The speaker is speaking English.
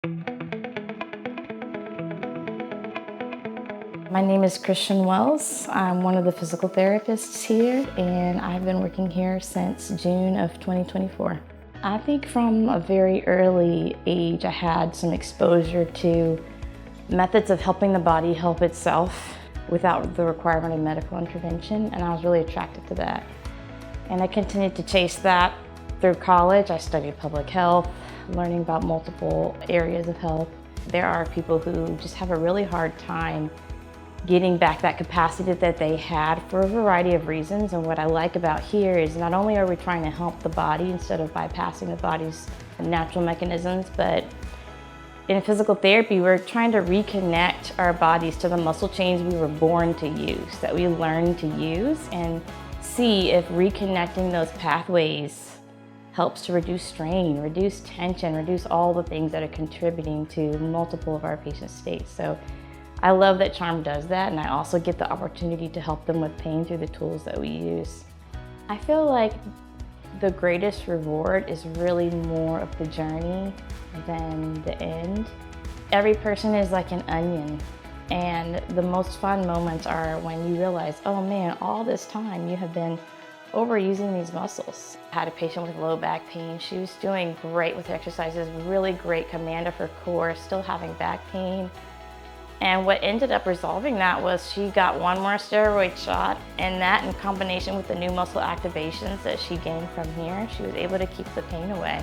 My name is Christian Wells. I'm one of the physical therapists here, and I've been working here since June of 2024. I think from a very early age, I had some exposure to methods of helping the body help itself without the requirement of medical intervention, and I was really attracted to that. And I continued to chase that through college. I studied public health, learning about multiple areas of health. There are people who just have a really hard time getting back that capacity that they had for a variety of reasons. And what I like about here is not only are we trying to help the body instead of bypassing the body's natural mechanisms, but in physical therapy, we're trying to reconnect our bodies to the muscle chains we were born to use, that we learned to use, and see if reconnecting those pathways helps to reduce strain, reduce tension, reduce all the things that are contributing to multiple of our patients' states. So I love that Charm does that, and I also get the opportunity to help them with pain through the tools that we use. I feel like the greatest reward is really more of the journey than the end. Every person is like an onion, and the most fun moments are when you realize, oh man, all this time you have been overusing these muscles. I had a patient with low back pain. She was doing great with exercises, really great command of her core, still having back pain. And what ended up resolving that was she got one more steroid shot, and that in combination with the new muscle activations that she gained from here, she was able to keep the pain away.